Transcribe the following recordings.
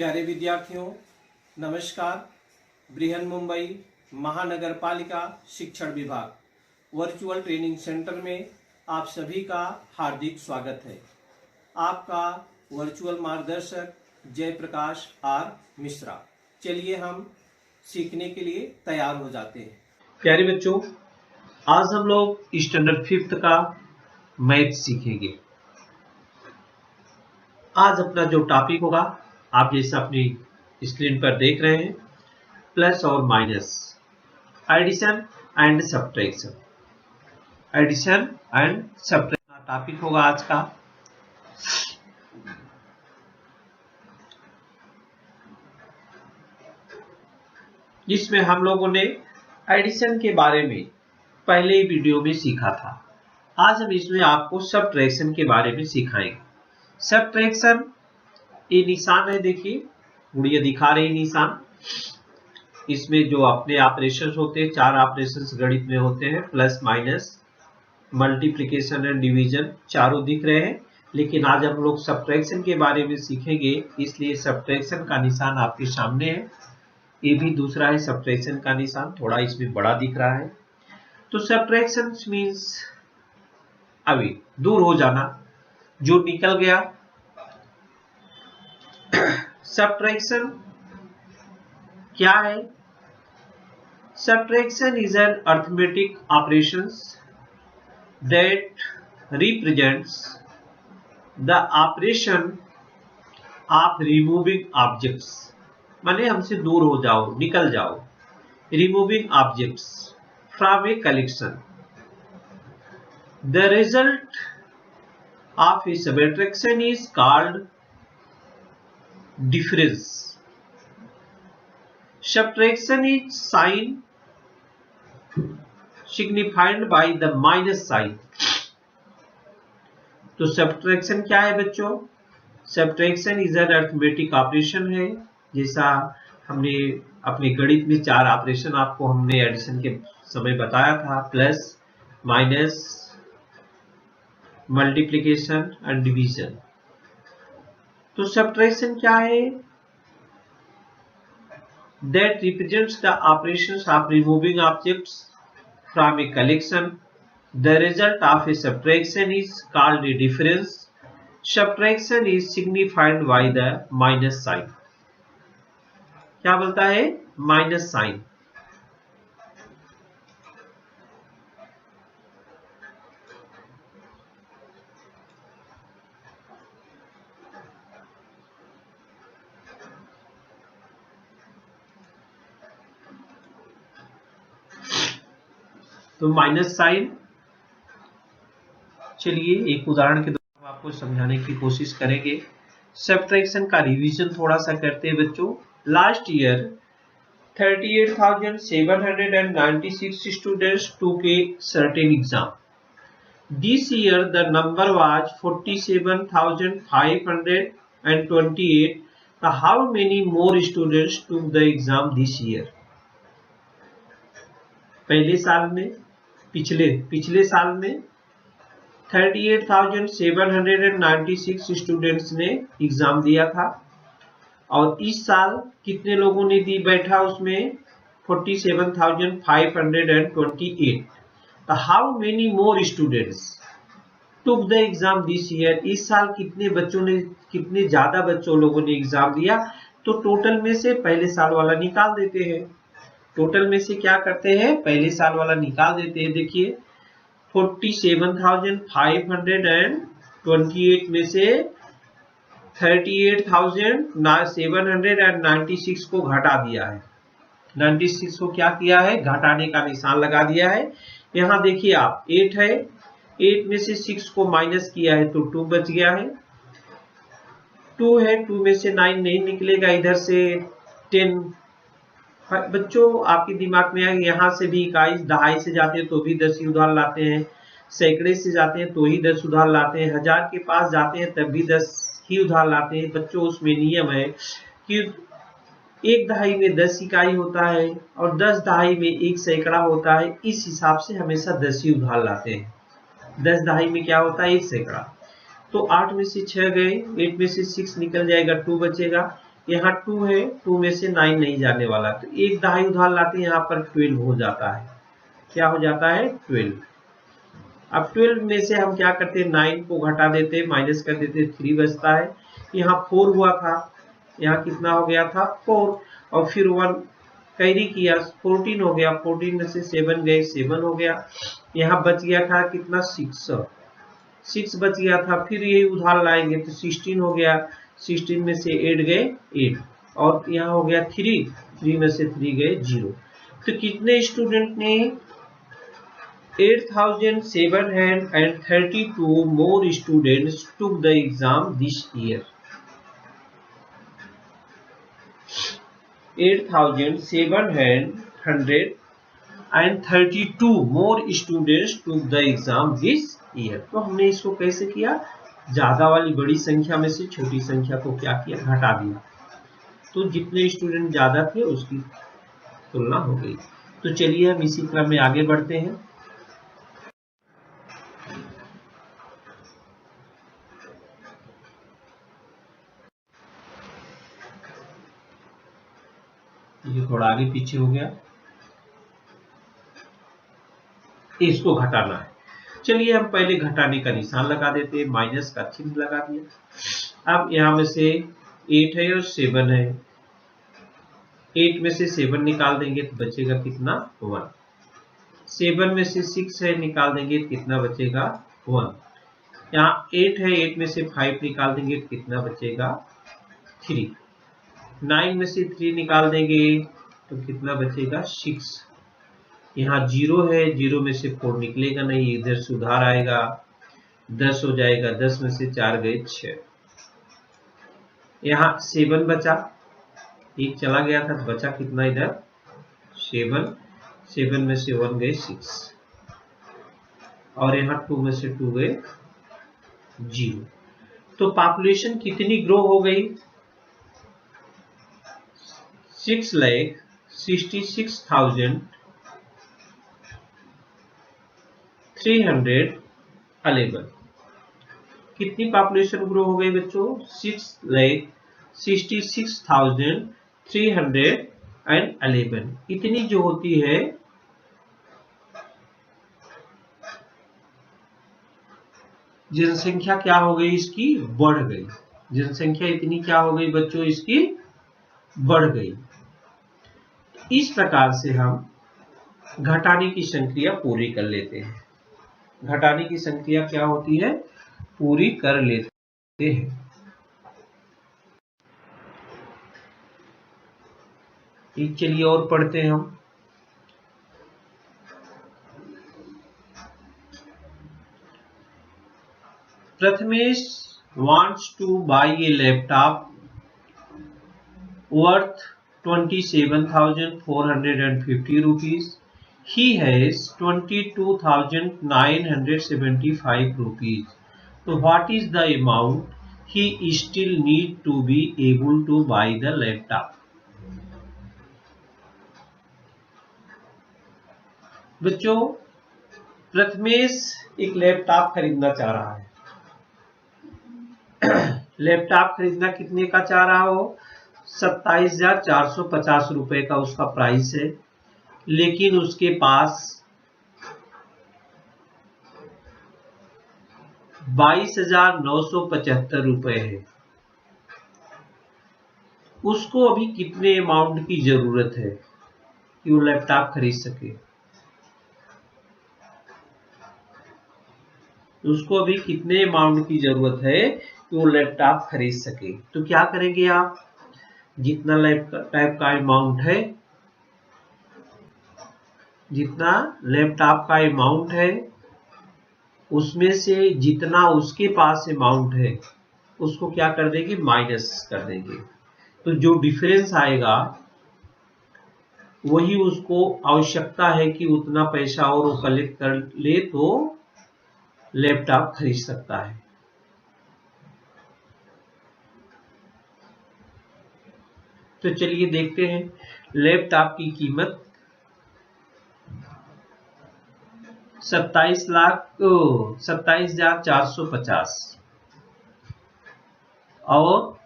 प्यारे विद्यार्थियों, नमस्कार। बृहन मुंबई महानगर पालिका शिक्षण विभाग वर्चुअल ट्रेनिंग सेंटर में आप सभी का हार्दिक स्वागत है। आपका वर्चुअल मार्गदर्शक जयप्रकाश आर मिश्रा। चलिए हम सीखने के लिए तैयार हो जाते हैं। प्यारे बच्चों, आज हम लोग स्टैंडर्ड 5th का मैथ सीखेंगे। आज अपना जो टॉपिक होगा, आप जैसे अपनी स्क्रीन पर देख रहे हैं, प्लस और minus, addition and subtraction. Addition and subtraction topic होगा आज का। जिसमें हम लोगों ने एडिशन के बारे में पहले वीडियो में सीखा था। आज हम इसमें आपको सब्ट्रैक्शन के बारे में सिखाएंगे। सब्ट्रैक्शन ये निशान है, देखिए गुड़िया दिखा रही निशान। इसमें जो अपने ऑपरेशंस होते हैं, 4 ऑपरेशंस गणित में होते हैं, plus minus, multiplication and division, चारों दिख रहे हैं। लेकिन आज हम लोग सब्ट्रैक्शन के बारे में सीखेंगे, इसलिए सब्ट्रैक्शन का निशान आपके सामने है। ये भी दूसरा है सब्ट्रैक्शन का निशान, थोड़ा इसमें बड़ा दिख रहा है। तो सब्ट्रैक्शन मीन्स अभी दूर हो जाना, जो निकल गया। सब्ट्रैक्शन क्या है? Subtraction is an arithmetic operations that represents the operation of removing objects. माने हमसे दूर हो जाओ, निकल जाओ। Removing objects from a collection. The result of a subtraction is called difference. Subtraction is sign signified by the minus sign. तो subtraction क्या है बच्चों? Subtraction is an arithmetic operation है। जैसा हमने अपने गणित में 4 ऑपरेशन आपको हमने एडिशन के समय बताया था, plus, minus, multiplication and division. तो सब्ट्रैक्शन क्या है? That represents the operations of removing objects from a collection. The result of a subtraction is called a difference. Subtraction is signified by the minus sign. क्या बोलता है? Minus sign. तो minus sign, चलिए एक उदाहरण के द्वारा आपको समझाने की कोशिश करेंगे। सब्ट्रैक्शन का रिवीजन थोड़ा सा करते हैं बच्चों। Last year 38,796 students took a certain exam. This year the number was 47,528. How many more students took the exam this year? पहले साल में, पिछले साल में 38,796 स्टूडेंट्स ने एग्जाम दिया था, और इस साल कितने लोगों ने दी बैठा उसमें? 47,528. How many more students took the exam this year? इस साल कितने ज्यादा बच्चों लोगों ने एग्जाम दिया? तो टोटल में से पहले साल वाला निकाल देते हैं। टोटल में से क्या करते हैं? पहले साल वाला निकाल देते हैं। देखिए 47,528 में से 38,796 को घटा दिया है। 96 को क्या किया है? घटाने का निशान लगा दिया है। यहाँ देखिए आप, 8 है, 8 में से 6 को माइनस किया है तो 2 बच गया है। 2 है, 2 में से 9 नहीं निकलेगा, इधर से 10। बच्चों आपके दिमाग में आएगा, यहाँ से भी इकाई, दहाई से जाते हैं तो भी 10 ही उधार लाते हैं, सैकड़े से जाते हैं तो ही 10 उधार लाते हैं, 1000 के पास जाते हैं तब भी 10 ही उधार लाते हैं। बच्चों उसमें नियम है कि 1 दहाई में 10 इकाई होता है और 10 दहाई में 1 सैकड़ा होता है। इस हिसाब से हमेशा 10 ही उधार लाते हैं। 10 दहाई में क्या होता है? 1 सैकड़ा। तो 8 में से 6 गए, 8 में से 6 निकल जाएगा, 2 बचेगा। यहाँ 2 है, 2 में से 9 नहीं जाने वाला, तो एक दहाई उधार लाते हैं, यहाँ पर 12 हो जाता है। क्या हो जाता है? 12। अब 12 में से हम क्या करते हैं, 9 को घटा देते हैं, माइनस कर देते हैं, 3 बचता है। यहाँ 4 हुआ था, यहाँ कितना हो गया था? 4, और फिर 1 कैरी किया, 14 हो गया, 14 में से 7 गए, 7 हो गया। यहाँ बच गया था कितना? 6 बच गया था। फिर ये उधार लाएंगे तो 16 हो गया, 16 में से 8 गए, 8, और यहाँ हो गया 3 में से 3 गए, 0। तो कितने स्टूडेंट ने 8,732 more students took the exam this year. 8,732 more students took the exam this year. तो हमने इसको कैसे किया? ज्यादा वाली बड़ी संख्या में से छोटी संख्या को क्या किया? घटा दिया। तो जितने स्टूडेंट ज्यादा थे उसकी तुलना हो गई। तो चलिए हम इसी क्रम में आगे बढ़ते हैं। ये थोड़ा आगे पीछे हो गया, इसको घटाना है। चलिए हम पहले घटाने का निशान लगा देते हैं, माइनस का चिन्ह लगा दिया। अब यहाँ में से 8 है और 7 है, 8 में से 7 निकाल देंगे तो बचेगा कितना? 1। 7 में से 6 है, निकाल देंगे तो कितना बचेगा? 1। यहाँ 8 है, 8 में से 5 निकाल देंगे तो कितना बचेगा? 3। 9 में से 3 निकाल देंगे तो कितना बचेगा? 6। यहाँ 0 है, 0 में से 4 निकलेगा नहीं, इधर सुधार आएगा, 10 हो जाएगा, 10 में से 4 गए, 6। यहाँ 7 बचा, एक चला गया था तो बचा कितना? इधर 7, 7 में से 1 गए, 6, और यहाँ 2 में से 2 गए, 0। तो पॉपुलेशन कितनी ग्रो हो गई? 6,66,311। कितनी पॉपुलेशन ग्रो हो गई बच्चों? 6,66,311। इतनी जो होती है जनसंख्या क्या हो गई? इसकी बढ़ गई। जनसंख्या इतनी क्या हो गई बच्चों? इसकी बढ़ गई। इस प्रकार से हम घटाने की संक्रिया पूरी कर लेते हैं। घटाने की संक्रिया क्या होती है? पूरी कर लेते हैं। चलिए और पढ़ते हैं हम। Prathamesh wants to buy a laptop worth 27,450 rupees. He has 22,975 rupees. So what is the amount he still need to be able to buy the laptop? बच्चों, प्रथमेश एक लैपटॉप खरीदना चाह रहा है। लैपटॉप खरीदना कितने का चाह रहा हो? 27,450 रुपए का उसका प्राइस है, लेकिन उसके पास 22,975 रुपए है। उसको अभी कितने अमाउंट की जरूरत है कि वो लैपटॉप खरीद सके? उसको अभी कितने अमाउंट की जरूरत है कि वो लैपटॉप खरीद सके? तो क्या करेंगे आप? जितना लैपटॉप का अमाउंट है, जितना लैपटॉप का अमाउंट है, उसमें से जितना उसके पास अमाउंट है उसको क्या कर देंगे? माइनस कर देंगे। तो जो डिफरेंस आएगा वही उसको आवश्यकता है कि उतना पैसा और वो कलेक्ट कर ले तो लैपटॉप खरीद सकता है। तो चलिए देखते हैं। लैपटॉप की कीमत 27,450 और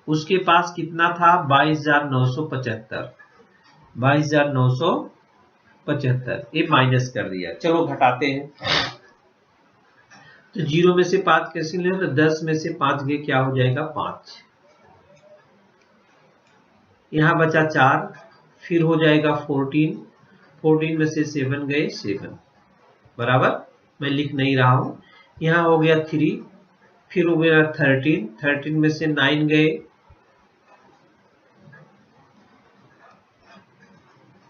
उसके पास कितना था 22,975, 22,975, ये माइनस कर दिया। चलो घटाते हैं। तो 0 में से 5 कैसे ले, तो 10 में से 5 गए, क्या हो जाएगा 5। यहाँ बचा 4, फिर हो जाएगा 14, 14 में से 7 गए 7, बराबर। मैं लिख नहीं रहा हूं। यहाँ हो गया 3, फिर हो गया 13, 13 में से 9 गए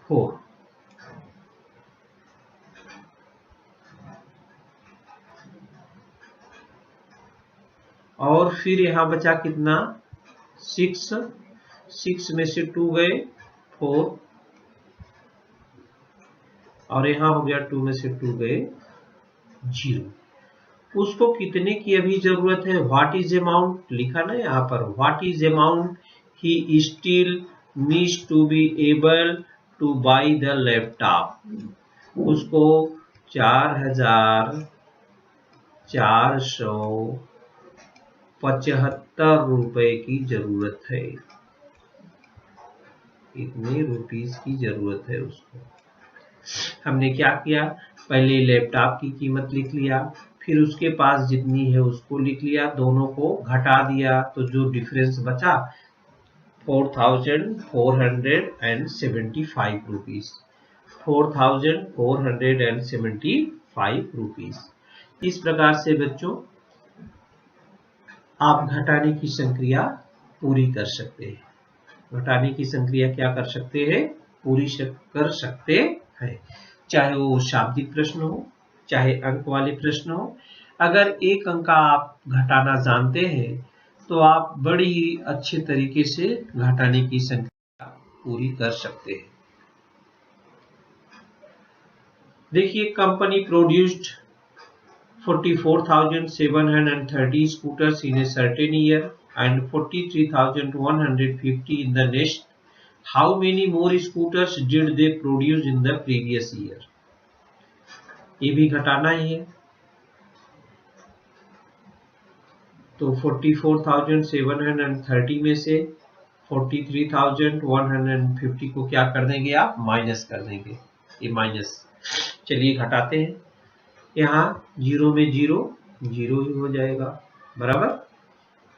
4, और फिर यहाँ बचा कितना 6, 6 में से 2 गए 4, और यहाँ हो गया 2 में से 2 गए 0। उसको कितने की अभी जरूरत है, व्हाट इज अमाउंट लिखा ना यहाँ पर, what is amount he still needs to be able to buy the laptop. उसको 4,475 रुपए की जरूरत है। इतने रुपीस की जरूरत है उसको। हमने क्या किया, पहले लैपटॉप की कीमत लिख लिया, फिर उसके पास जितनी है उसको लिख लिया, दोनों को घटा दिया, तो जो डिफरेंस बचा 4,475 रुपीस, 4,475 रुपीस। इस प्रकार से बच्चों आप घटाने की संक्रिया पूरी कर सकते हैं। घटाने की संक्रिया क्या कर सकते हैं, पूरी कर सकते हैं, चाहे वो शाब्दिक प्रश्न हो, चाहे अंक वाले प्रश्न हो। अगर एक अंक का आप घटाना जानते हैं तो आप बड़ी ही अच्छे तरीके से घटाने की संख्या पूरी कर सकते हैं। देखिए, company produced 44,730 scooters in a certain year and 43,150 in the next. How many more scooters did they produce in the previous year? ये भी घटाना ही है। तो 44,730 में से 43,150 को क्या कर देंगे आप, माइनस कर देंगे, ये माइनस। चलिए घटाते हैं। यहाँ 0 में 0 0 ही हो जाएगा, बराबर।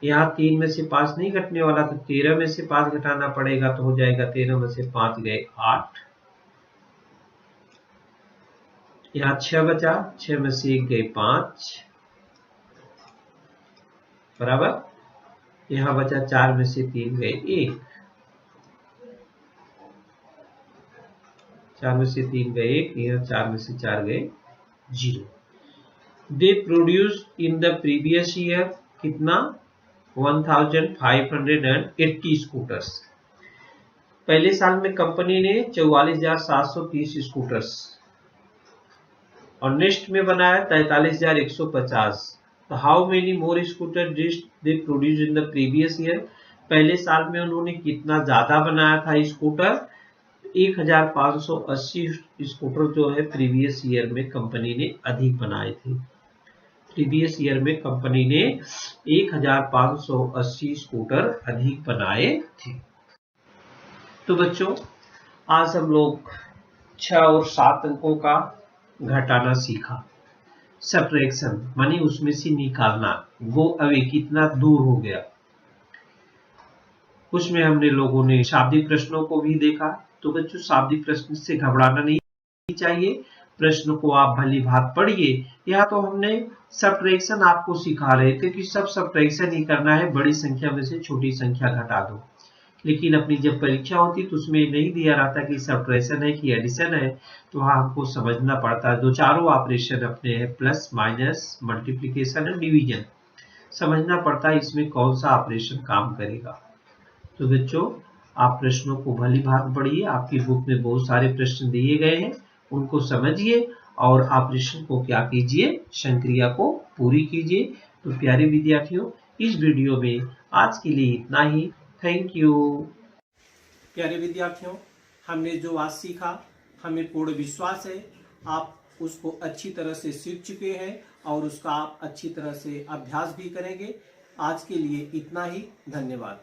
यहाँ 3 में से 5 नहीं घटने वाला, तो 13 में से 5 घटाना पड़ेगा, तो हो जाएगा 13 में से 5 गए 8। यहाँ 6 बचा, 6 में से 1 गए 5, बराबर। यहाँ बचा 4 में से 3 गए 1, 4 में से 3 गए 1, यहाँ 4 में से 4 गए 0। They produce in the previous year कितना, 1580 स्कूटर्स। पहले साल में कंपनी ने 44,730 स्कूटर्स, और नेक्स्ट में बनाया 43,150। तो how many more scooter did they produce in the previous year. पहले साल में उन्होंने कितना ज्यादा बनाया था स्कूटर, 1,580 स्कूटर जो है प्रीवियस ईयर में कंपनी ने अधिक बनाए थे। प्रीवियस ईयर में कंपनी ने 1,580 स्कूटर अधिक बनाए थे। तो बच्चों, आज हम लोग 6 और 7 अंकों का घटाना सीखा। सब्ट्रैक्शन मानी उसमें से निकालना, गो अवे कितना दूर हो गया। उसमें हमने लोगों ने शाब्दिक प्रश्नों को भी देखा। तो बच्चों, शाब्दिक प्रश्न से घबराना नहीं चाहिए, प्रश्न को आप भली भांति पढ़िए। यहाँ तो हमने सब्ट्रैक्शन आपको सिखा रहे थे कि सब सब्ट्रैक्शन ही करना है, बड़ी संख्या में से छोटी संख्या घटा दो। लेकिन अपनी जब परीक्षा होती तो उसमें नहीं दिया रहता कि सब्ट्रैक्शन है कि एडिशन है, तो वहाँ हमको समझना पड़ता है। दो चारों ऑपरेशन अपने हैं, plus minus multiplication and division, समझना पड़ता है इसमें कौन सा ऑपरेशन काम करेगा। तो बच्चों, आप प्रश्नों को भली भांति पढ़िए, आपकी बुक में बहुत सारे प्रश्न दिए गए हैं, उनको समझिए और ऑपरेशन को क्या कीजिए, संक्रिया को पूरी कीजिए। तो प्यारे विद्यार्थियों, इस वीडियो में आज के लिए इतना ही। Thank you. प्यारे विद्यार्थियों, हमने जो आज सीखा, हमें पूर्ण विश्वास है आप उसको अच्छी तरह से सीख चुके हैं और उसका आप अच्छी तरह से अभ्यास भी करेंगे। आज के लिए इतना ही, धन्यवाद।